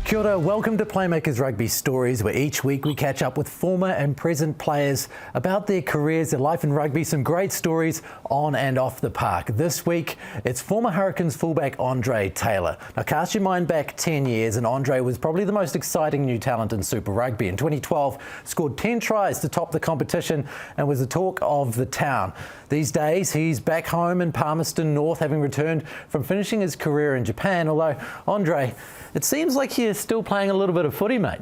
Kia ora, welcome to Playmakers Rugby Stories, where each week we catch up with former and present players about their careers, their life in rugby, some great stories on and off the park. This week, it's former Hurricanes fullback Andre Taylor. Now, cast your mind back 10 years, and Andre was probably the most exciting new talent in Super Rugby. In 2012, scored 10 tries to top the competition and was the talk of the town. These days, he's back home in Palmerston North, having returned from finishing his career in Japan, although, Andre, it seems like you're still playing a little bit of footy, mate.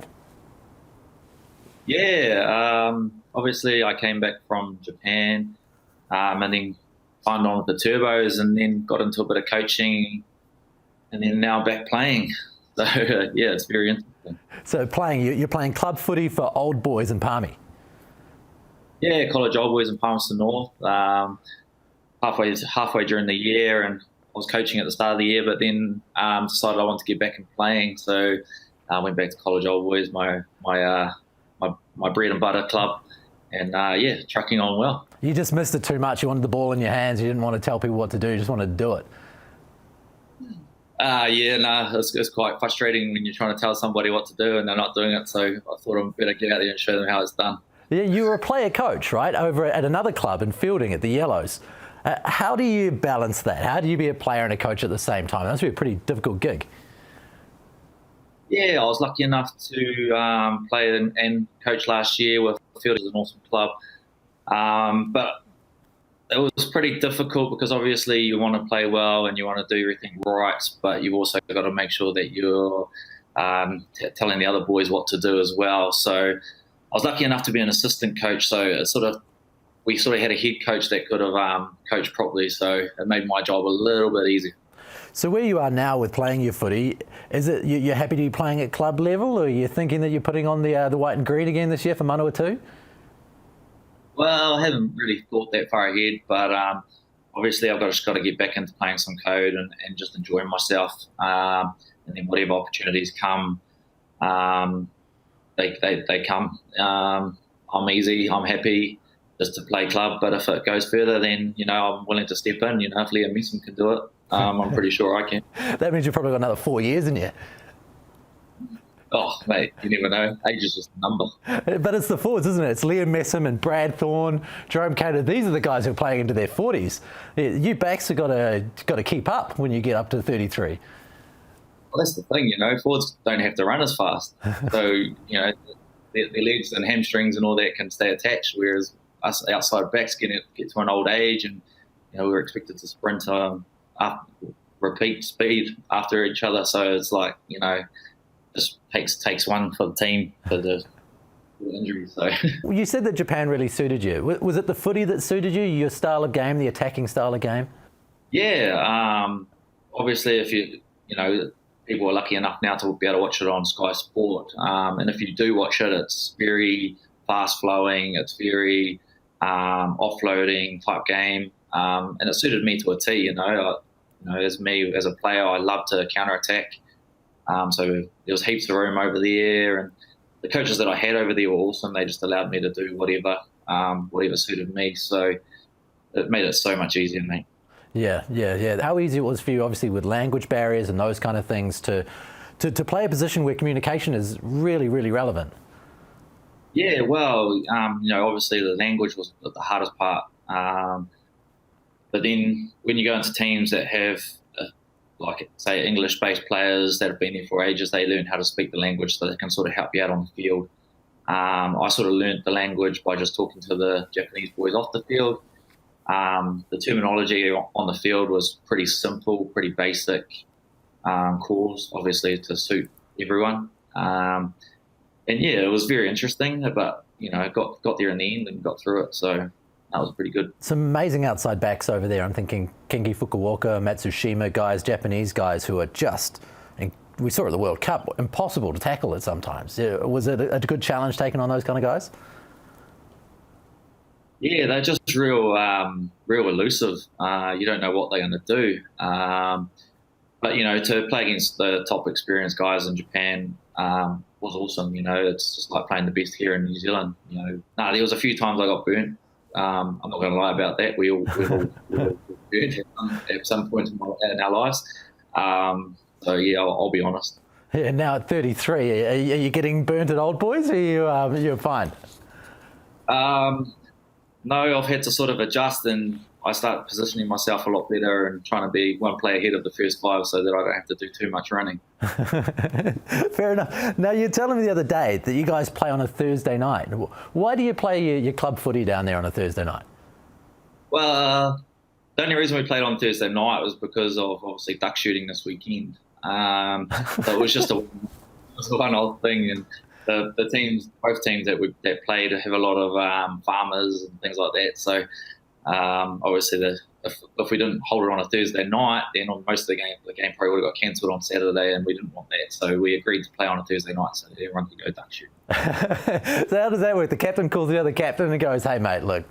Yeah, obviously I came back from Japan and then signed on with the Turbos and then got into a bit of coaching and then now back playing. So, yeah, it's very interesting. So you're playing club footy for old boys in Palmy? Yeah, college old boys in Palmerston North. Halfway during the year, and I was coaching at the start of the year, but then decided I wanted to get back and playing. So I went back to college old boys, my bread and butter club, and yeah, trucking on well. You just missed it too much. You wanted the ball in your hands. You didn't want to tell people what to do. You just wanted to do it. It's quite frustrating when you're trying to tell somebody what to do and they're not doing it. So I thought I'd better get out there and show them how it's done. Yeah, you were a player coach, right, over at another club in fielding at the Yellows. How do you balance that? How do you be a player and a coach at the same time? That must be a pretty difficult gig. Yeah, I was lucky enough to play and coach last year with Fielders, an awesome club. But it was pretty difficult because obviously you want to play well and you want to do everything right, but you've also got to make sure that you're telling the other boys what to do as well. So I was lucky enough to be an assistant coach, so we sort of had a head coach that could have coached properly, so it made my job a little bit easier. So where you are now with playing your footy, is it you're happy to be playing at club level, or are you thinking that you're putting on the white and green again this year for Manawatu? Well, I haven't really thought that far ahead, but obviously I've just got to get back into playing some code and just enjoying myself, and then whatever opportunities come, they come. I'm easy, I'm happy just to play club, but if it goes further, then I'm willing to step in. If Liam Mason can do it, I'm pretty sure I can. That means you've probably got another 4 years in you. Oh, mate, you never know. Age is just a number. But it's the forwards, isn't it? It's Liam Messam and Brad Thorne, Jerome Cater. These are the guys who are playing into their 40s. You backs have got to keep up when you get up to 33. Well, that's the thing, forwards don't have to run as fast. So, their legs and hamstrings and all that can stay attached, whereas us outside backs get to an old age and, we're expected to sprint repeat speed after each other. So it's like, just takes one for the team for the injury. So you said that Japan really suited you. Was it the footy that suited you, your style of game, the attacking style of game? Yeah, obviously if people are lucky enough now to be able to watch it on Sky Sport. And if you do watch it, it's very fast-flowing. It's very offloading type game. And it suited me to a T, as me, as a player, I love to counter-attack. So there was heaps of room over there. And the coaches that I had over there were awesome. They just allowed me to do whatever suited me. So it made it so much easier, mate. Yeah. How easy it was for you, obviously, with language barriers and those kind of things, to play a position where communication is really, really relevant? Yeah, well, obviously the language was the hardest part. But then when you go into teams that have, say, English-based players that have been there for ages, they learn how to speak the language so they can sort of help you out on the field. I sort of learned the language by just talking to the Japanese boys off the field. The terminology on the field was pretty simple, pretty basic calls, obviously to suit everyone. And yeah, it was very interesting, but got there in the end and got through it. So that was pretty good. Some amazing outside backs over there. I'm thinking Kengi Fukuoka, Matsushima guys, Japanese guys who are just, and we saw it at the World Cup, impossible to tackle it sometimes. Was it a good challenge taking on those kind of guys? Yeah, they're just real elusive. You don't know what they're going to do. But, to play against the top experienced guys in Japan was awesome. It's just like playing the best here in New Zealand. There was a few times I got burnt. I'm not going to lie about that. We all burnt at some point in our lives. So, yeah, I'll be honest. Yeah, now at 33, are you getting burnt at Old Boys, or you're fine? No, I've had to sort of adjust, and I start positioning myself a lot better and trying to be one play ahead of the first five so that I don't have to do too much running. Fair enough. Now, you were telling me the other day that you guys play on a Thursday night. Why do you play your club footy down there on a Thursday night? Well, the only reason we played on Thursday night was because of obviously duck shooting this weekend. So it was just a one-off thing, and the teams, both teams that played, have a lot of farmers and things like that. So obviously, if we didn't hold it on a Thursday night, then on most of the game probably would have got cancelled on Saturday, and we didn't want that. So we agreed to play on a Thursday night so that everyone could go duck shooting. So how does that work? The captain calls the other captain and goes, "Hey, mate, look,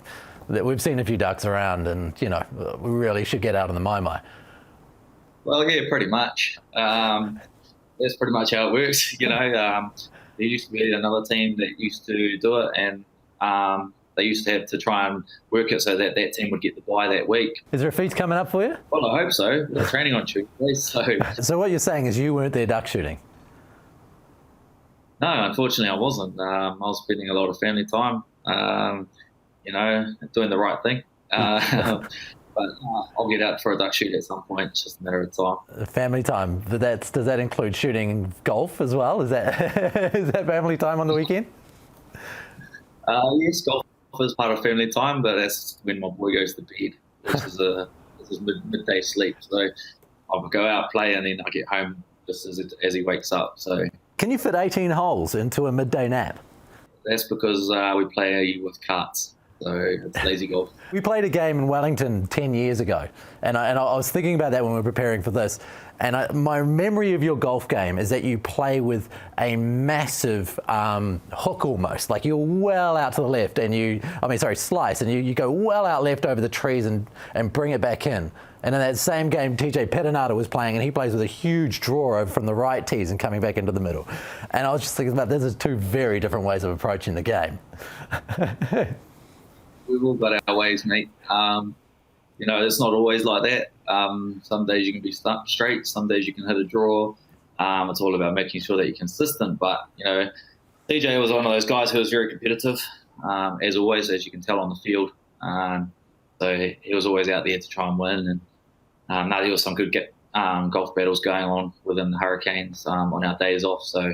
we've seen a few ducks around, and we really should get out on the mai-mai." Well, yeah, pretty much. That's pretty much how it works. There used to be another team that used to do it, and they used to have to try and work it so that that team would get the bye that week. Is there a feast coming up for you? Well, I hope so. We're training on Tuesday, so. So what you're saying is you weren't there duck shooting? No, unfortunately, I wasn't. I was spending a lot of family time, doing the right thing. But I'll get out for a duck shoot at some point. It's just a matter of time. Family time. Does that include shooting golf as well? Is that is that family time on the weekend? Yes, golf is part of family time, but that's when my boy goes to bed, which is midday sleep. So I'll go out, play, and then I get home just as he wakes up. So can you fit 18 holes into a midday nap? That's because we play with carts. So it's lazy golf. We played a game in Wellington 10 years ago, and I was thinking about that when we were preparing for this. And my memory of your golf game is that you play with a massive hook almost, like you're well out to the left, and slice, and you go well out left over the trees and bring it back in. And in that same game, TJ Petinata was playing, and he plays with a huge draw over from the right tees and coming back into the middle. And I was just thinking about this is two very different ways of approaching the game. We've all got our ways, mate. It's not always like that. Some days you can be straight. Some days you can hit a draw. It's all about making sure that you're consistent. But, TJ was one of those guys who was very competitive, as always, as you can tell on the field. So he was always out there to try and win. And there was some good golf battles going on within the Hurricanes on our days off. So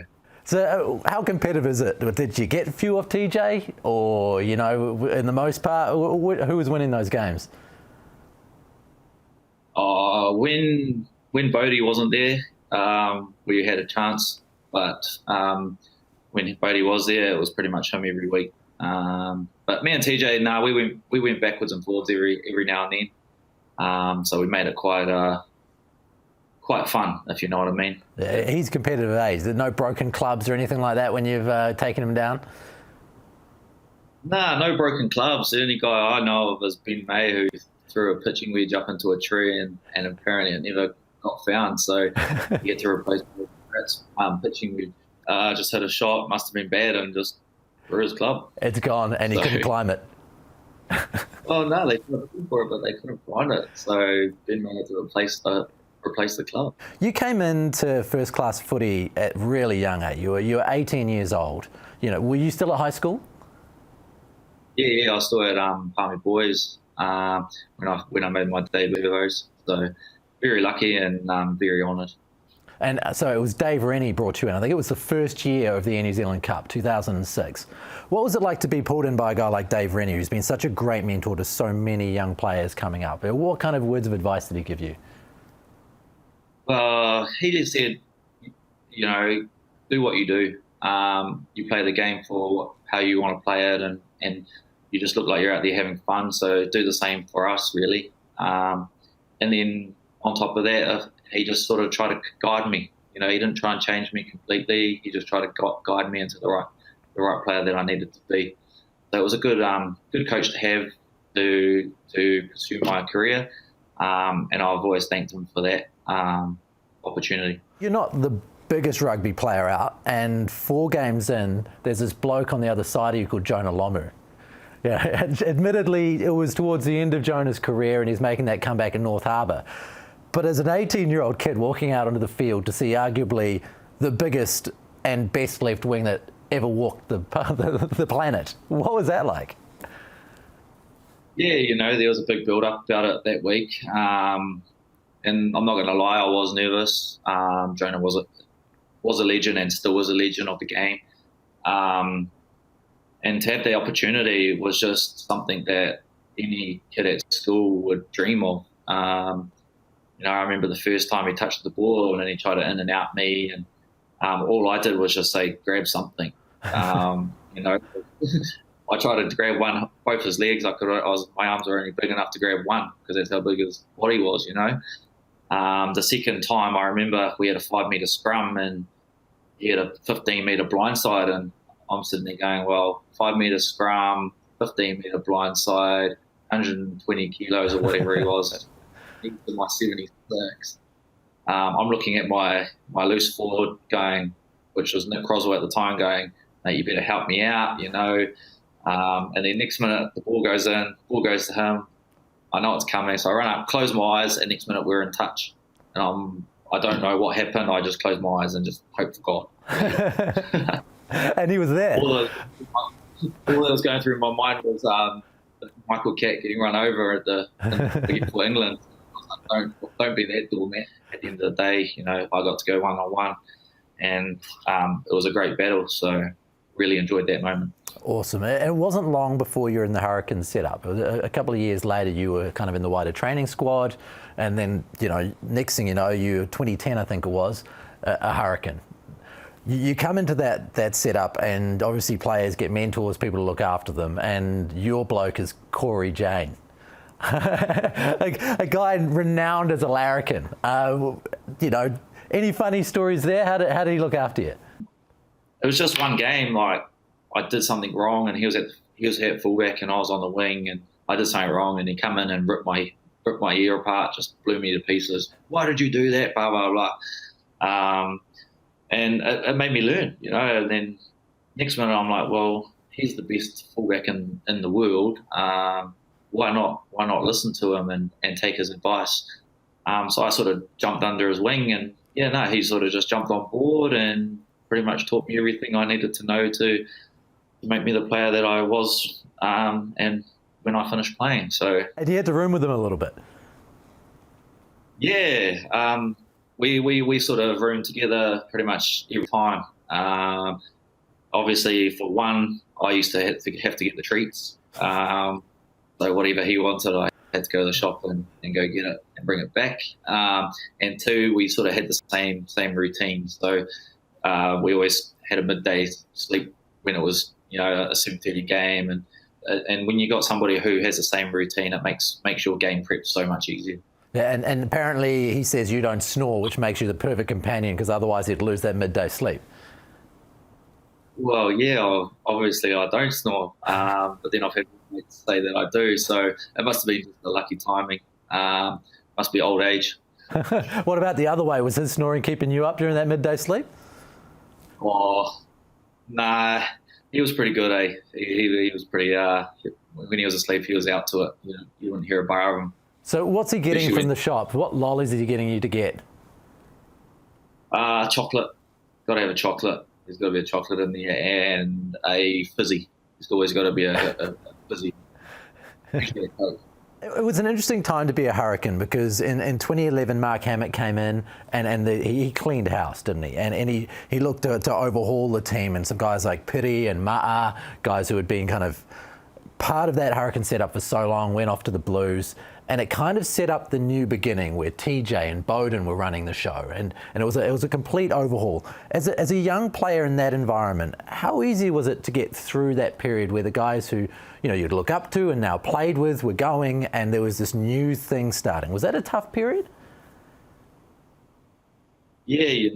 how competitive is it? Did you get a few off TJ, or in the most part, who was winning those games? When Bodie wasn't there, we had a chance, but when Bodie was there, it was pretty much him every week. But me and TJ, we went backwards and forwards every now and then. So we made it quite fun, if you know what I mean. Yeah, he's competitive at age. There's no broken clubs or anything like that when you've taken him down? Nah, no broken clubs. The only guy I know of is Ben May, who threw a pitching wedge up into a tree and apparently it never got found. So you get to replace Pratt's pitching wedge. Just hit a shot, must have been bad, and just threw his club. It's gone, and he couldn't climb it. Well, no, they couldn't look for it, but they couldn't find it. So Ben May had to replace the club. You came into first class footy at really young age. You were 18 years old. Were you still at high school? Yeah, I was still at Palmy Boys when I made my debut of those. So very lucky and very honoured. And so it was Dave Rennie brought you in. I think it was the first year of the Air New Zealand Cup, 2006. What was it like to be pulled in by a guy like Dave Rennie, who's been such a great mentor to so many young players coming up? What kind of words of advice did he give you? He just said, do what you do. You play the game for how you want to play it, and you just look like you're out there having fun. So do the same for us, really. And then on top of that, he just sort of tried to guide me. He didn't try and change me completely. He just tried to guide me into the right player that I needed to be. So it was a good coach to have to pursue my career, and I've always thanked him for that opportunity. You're not the biggest rugby player out, and 4 games in, there's this bloke on the other side of you called Jonah Lomu. Yeah, admittedly, it was towards the end of Jonah's career, and he's making that comeback in North Harbour. But as an 18-year-old kid walking out onto the field to see arguably the biggest and best left wing that ever walked the planet. What was that like? Yeah, there was a big build-up about it that week. And I'm not going to lie, I was nervous. Jonah was a legend and still is a legend of the game. And to have the opportunity was just something that any kid at school would dream of. I remember the first time he touched the ball and he tried to in and out me, and all I did was just say, grab something. I tried to grab both his legs. My arms were only big enough to grab one because that's how big his body was, The second time I remember we had a 5 metre scrum and he had a 15 metre blindside, and I'm sitting there going, well, 5 metre scrum, 15 metre blindside, 120 kilos or whatever he was. He's in my 76. I'm looking at my loose forward going, which was Nick Croswell at the time, going, mate, you better help me out, And then next minute, the ball goes in, ball goes to him. I know it's coming, so I run up, close my eyes, and next minute we're in touch. And I don't know what happened. I just closed my eyes and just hoped for God. And he was there. All that was going through my mind was Michael Catt getting run over for England. I was like, don't be that doormat. At the end of the day, I got to go one-on-one, and it was a great battle. So really enjoyed that moment. Awesome. It wasn't long before you were in the Hurricanes setup. It was a couple of years later, you were kind of in the wider training squad, and then, next thing you know, 2010, I think it was, a Hurricane. You come into that setup, and obviously players get mentors, people to look after them, and your bloke is Cory Jane. a guy renowned as a larrikin. Any funny stories there? How did he look after you? It was just one game. Like, I did something wrong, and he was at fullback, and I was on the wing, and I did something wrong, and he come in and ripped my ear apart, just blew me to pieces. Why did you do that? Blah blah blah. And it made me learn, And then next minute, I'm like, well, he's the best fullback in the world. Why not listen to him and take his advice? So I sort of jumped under his wing, and he sort of just jumped on board and pretty much taught me everything I needed to know to make me the player that I was, and when I finished playing. So, and you had to room with him a little bit. Yeah, we sort of roomed together pretty much every time. Obviously, for one, I used to have to get the treats. So whatever he wanted, I had to go to the shop and go get it and bring it back. And two, we sort of had the same routine. So we always had a midday sleep when it was a 7:30 game, and when you got somebody who has the same routine, it makes your game prep so much easier. Yeah, and apparently he says you don't snore, which makes you the perfect companion, because otherwise you'd lose that midday sleep. Well, yeah, obviously I don't snore, but then I've had mates say that I do, so it must have been just the lucky timing. Must be old age. What about the other way? Was his snoring keeping you up during that midday sleep? Oh, nah, he was pretty good, eh? He was pretty, when he was asleep, he was out to it. You wouldn't hear a bar of him. So what's he getting from the shop? What lollies is he getting you to get? Chocolate. Got to have a chocolate. There's got to be a chocolate in there and a fizzy. There's always got to be a fizzy. It was an interesting time to be a Hurricane, because in 2011 Mark Hammett came in and he cleaned house, didn't he? And he looked to overhaul the team, and some guys like Piri and Ma'a, guys who had been kind of part of that Hurricane setup for so long, went off to the Blues, and it kind of set up the new beginning where TJ and Bowden were running the show, and it was a complete overhaul. As a young player in that environment, how easy was it to get through that period where the guys who you'd look up to and now played with were going, and there was this new thing starting? Was that a tough period? Yeah,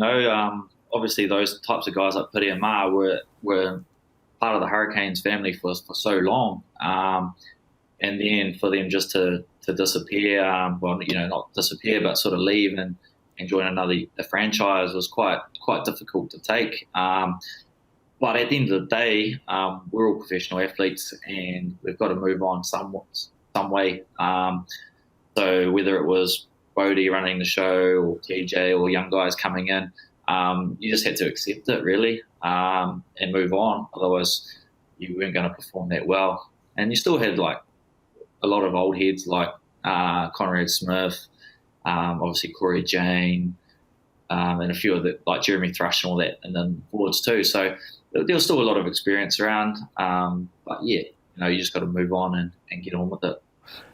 obviously those types of guys like Piri and Ma were part of the Hurricanes family for so long, and then for them just to disappear, not disappear, but sort of leave and join the franchise was quite difficult to take. But at the end of the day, we're all professional athletes, and we've got to move on some way. So whether it was Bodie running the show or TJ or young guys coming in, you just had to accept it really, and move on. Otherwise, you weren't going to perform that well. And you still had like a lot of old heads like Conrad Smith, obviously Cory Jane, and a few of the like Jeremy Thrush and all that, and then boards too. So there was still a lot of experience around. But yeah, you just got to move on and get on with it.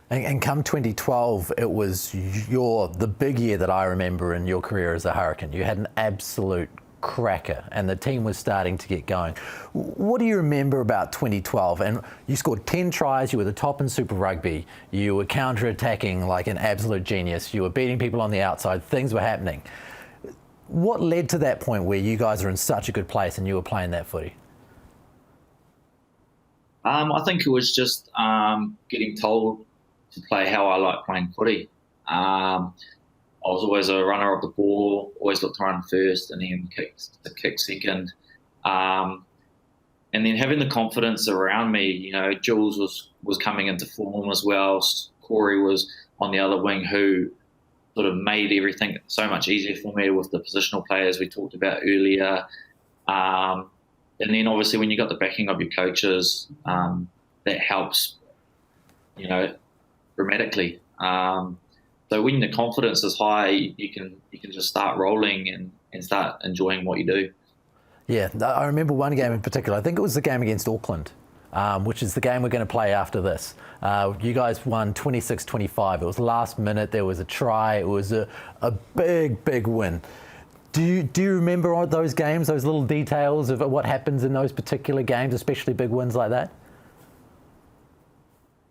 And come 2012, it was the big year that I remember in your career as a Hurricane. You had an absolute cracker and the team was starting to get going. What do you remember about 2012? And you scored 10 tries, you were the top in Super Rugby, you were counter-attacking like an absolute genius, you were beating people on the outside, things were happening. What led to that point where you guys are in such a good place and you were playing that footy? I think it was just getting told to play how I like playing footy. I was always a runner of the ball, always looked to run first and then kick second. And then having the confidence around me, Jules was coming into form as well. Cory was on the other wing who sort of made everything so much easier for me with the positional players we talked about earlier. And then obviously when you got the backing of your coaches, that helps, dramatically. So when the confidence is high, you can just start rolling and start enjoying what you do. Yeah, I remember one game in particular. I think it was the game against Auckland, which is the game we're going to play after this. You guys won 26-25. It was last minute. There was a try. It was a big win. Do you remember all those games, those little details of what happens in those particular games, especially big wins like that?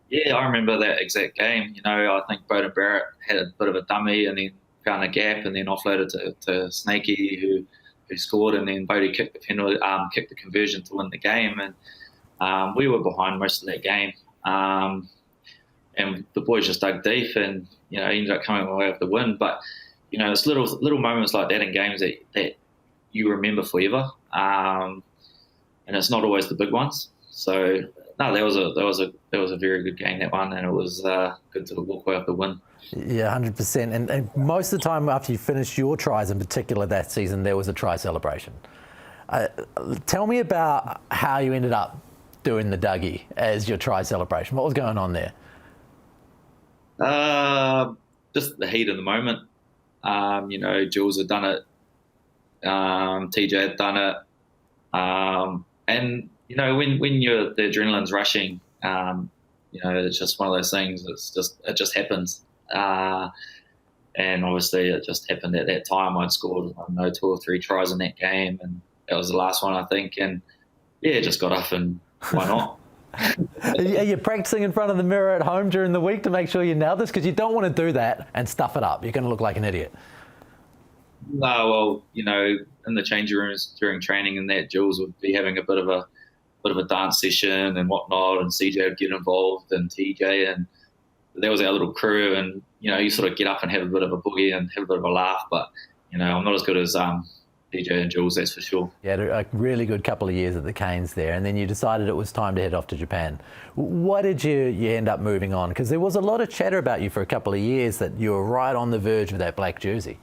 Yeah, I remember that exact game. I think Bowden Barrett had a bit of a dummy and then found a gap and then offloaded to Snakey who scored, and then Bodie kicked the penalty, kicked the conversion to win the game, and we were behind most of that game. And the boys just dug deep and ended up coming away with the win. But it's little moments like that in games that you remember forever, and it's not always the big ones. So. No, that was a very good game, that one, and it was good to walk away with the win. Yeah, 100%. And most of the time after you finished your tries in particular that season, there was a try celebration. Tell me about how you ended up doing the Dougie as your try celebration. What was going on there? Just the heat of the moment. Jules had done it. TJ had done it. And when the adrenaline's rushing, it's just one of those things. It just happens, and obviously it just happened at that time. I'd scored 2 or 3 tries in that game, and that was the last one, I think. And yeah, just got up and why not? Are you practicing in front of the mirror at home during the week to make sure you nail this? Because you don't want to do that and stuff it up. You're going to look like an idiot. No, well, in the changing rooms during training and that, Jules would be having a bit of a dance session and whatnot, and CJ would get involved and TJ, and that was our little crew. And you sort of get up and have a bit of a boogie and have a bit of a laugh. But I'm not as good as TJ and Jules, that's for sure. You had a really good couple of years at the Canes there, and then you decided it was time to head off to Japan. Why did you end up moving on? Because there was a lot of chatter about you for a couple of years that you were right on the verge of that black jersey.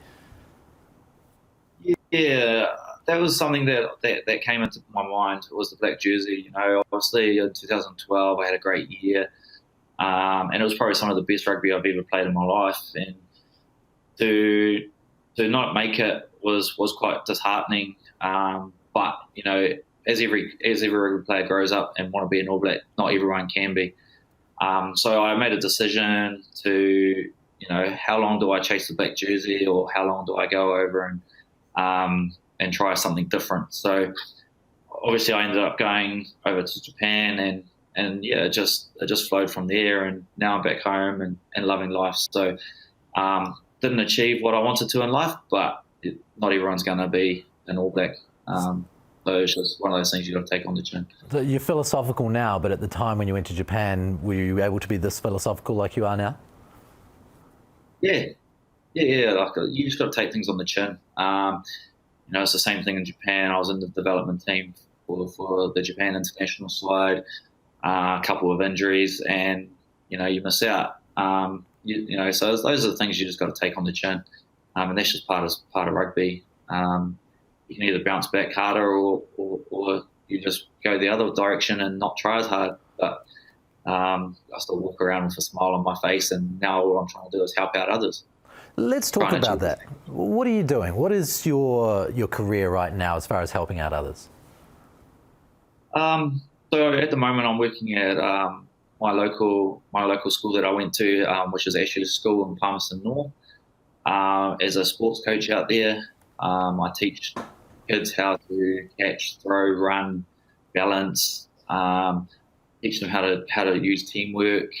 Yeah, that was something that came into my mind. It was the black jersey. Obviously in 2012 I had a great year, and it was probably some of the best rugby I've ever played in my life. And to not make it was quite disheartening. But as every rugby player grows up and want to be an All Black, not everyone can be. So I made a decision to how long do I chase the black jersey, or how long do I go over and try something different. So obviously I ended up going over to Japan, and yeah, it just flowed from there, and now I'm back home and loving life. So didn't achieve what I wanted to in life, but not everyone's going to be an All Black. So it's just one of those things you've got to take on the chin. So you're philosophical now, but at the time when you went to Japan, were you able to be this philosophical like you are now? Yeah. Like, you just got to take things on the chin. It's the same thing in Japan. I was in the development team for the Japan international side. A couple of injuries, and you miss out. So those are the things you just got to take on the chin, and that's just part of rugby. you can either bounce back harder or you just go the other direction and not try as hard. But I still walk around with a smile on my face, and now all I'm trying to do is help out others. Let's talk about that. What are you doing? What is your career right now as far as helping out others? So at the moment, I'm working at my local school that I went to, which is Ashley School in Palmerston North, as a sports coach out there. I teach kids how to catch, throw, run, balance. Teach them how to use teamwork,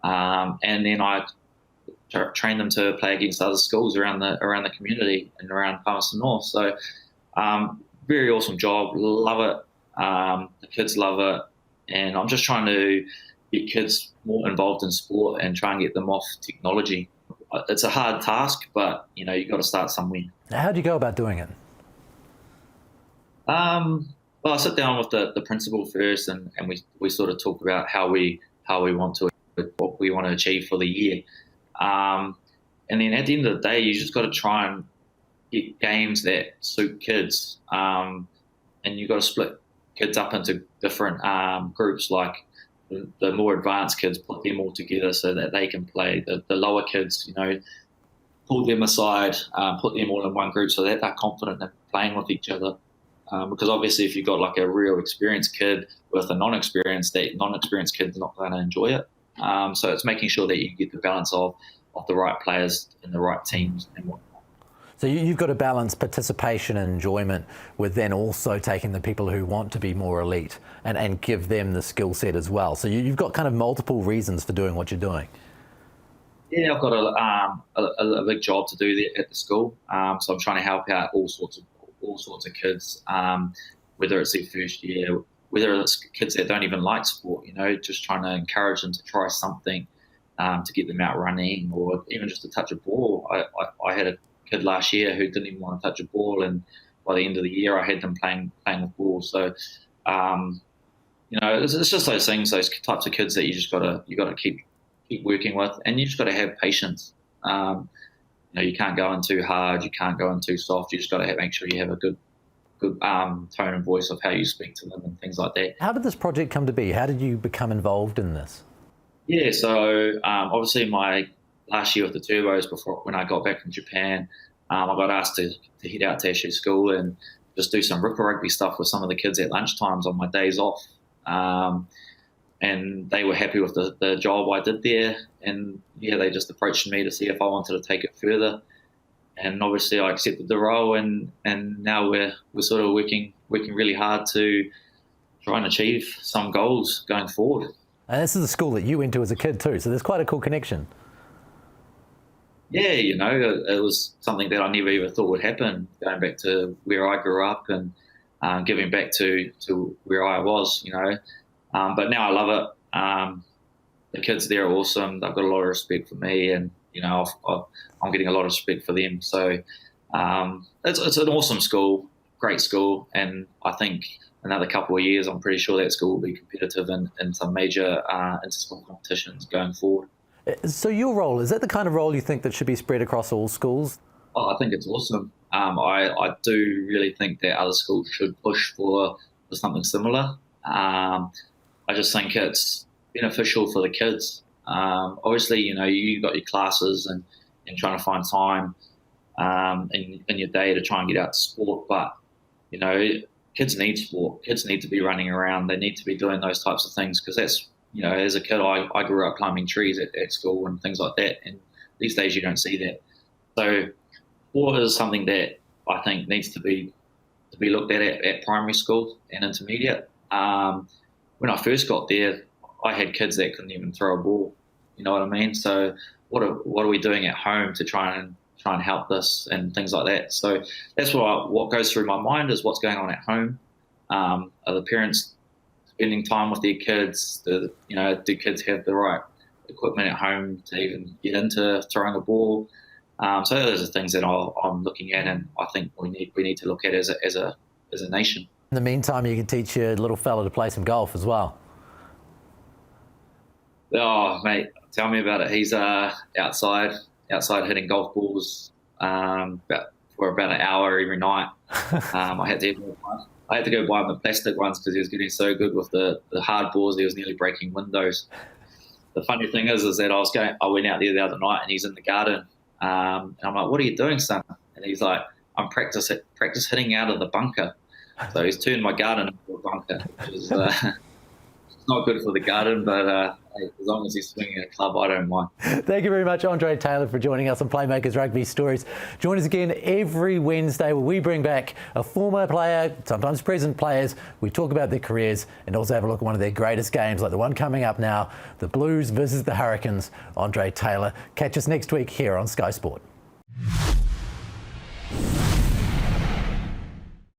and then I train them to play against other schools around the community and around Palmerston North. So, very awesome job. Love it. The kids love it, and I'm just trying to get kids more involved in sport and try and get them off technology. It's a hard task, but you've got to start somewhere. How do you go about doing it? Well, I sit down with the principal first, and we sort of talk about how we want to, what we want to achieve for the year. And then at the end of the day, you just got to try and get games that suit kids. And you've got to split kids up into different groups, like the more advanced kids, put them all together so that they can play. The lower kids, pull them aside, put them all in one group so that they're confident in playing with each other. Because obviously if you've got like a real experienced kid with a non-experienced, that non-experienced kid's not going to enjoy it. So it's making sure that you get the balance of the right players and the right teams and whatnot. So you've got to balance participation and enjoyment with then also taking the people who want to be more elite and give them the skill set as well. So you've got kind of multiple reasons for doing what you're doing. Yeah, I've got a big job to do there at the school. So I'm trying to help out all sorts of kids, whether it's their first year, whether it's kids that don't even like sport, just trying to encourage them to try something to get them out running, or even just to touch a ball. I had a kid last year who didn't even want to touch a ball, and by the end of the year I had them playing with balls. So it's just those things, those types of kids that you gotta keep working with, and you just got to have patience. You can't go in too hard, you can't go in too soft. You just got to make sure you have a good tone and voice of how you speak to them and things like that. How did this project come to be? How did you become involved in this? Yeah, so obviously my last year with the Turbos, when I got back from Japan, I got asked to head out to Ashley School and just do some rugby stuff with some of the kids at lunchtimes on my days off. And they were happy with the job I did there. And yeah, they just approached me to see if I wanted to take it further. And obviously I accepted the role, and now we're sort of working really hard to try and achieve some goals going forward. And this is the school that you went to as a kid too, so there's quite a cool connection. Yeah, it was something that I never ever thought would happen, going back to where I grew up and giving back to where I was, But now I love it. The kids there are awesome. They've got a lot of respect for me, and I'm getting a lot of respect for them. So it's an awesome school, great school, and I think another couple of years, I'm pretty sure that school will be competitive in some major inter-school competitions going forward. So your role, is that the kind of role you think that should be spread across all schools? Oh, I think it's awesome. I do really think that other schools should push for something similar. I just think it's beneficial for the kids. Obviously, you got your classes and trying to find time in your day to try and get out to sport. But, kids need sport. Kids need to be running around. They need to be doing those types of things, because that's, as a kid, I grew up climbing trees at school and things like that. And these days you don't see that. So sport is something that I think needs to be looked at primary school and intermediate. When I first got there, I had kids that couldn't even throw a ball. You know what I mean? So what are we doing at home to try and help this and things like that? So that's what goes through my mind, is what's going on at home. Are the parents spending time with their kids? Do kids have the right equipment at home to even get into throwing a ball? So those are things that I'm looking at, and I think we need to look at as a nation. In the meantime, you can teach your little fella to play some golf as well. Oh, mate, tell me about it. He's outside hitting golf balls for about an hour every night. I had to go buy him the plastic ones because he was getting so good with the hard balls. He was nearly breaking windows. The funny thing is that I went out there the other night and he's in the garden. And I'm like, "What are you doing, son?" And he's like, "I'm practice hitting out of the bunker." So he's turned my garden into a bunker, which is not good for the garden, but hey, as long as he's swinging a club, I don't mind. Thank you very much, Andre Taylor, for joining us on Playmakers Rugby Stories. Join us again every Wednesday where we bring back a former player, sometimes present players. We talk about their careers and also have a look at one of their greatest games, like the one coming up now, the Blues versus the Hurricanes. Andre Taylor. Catch us next week here on Sky Sport.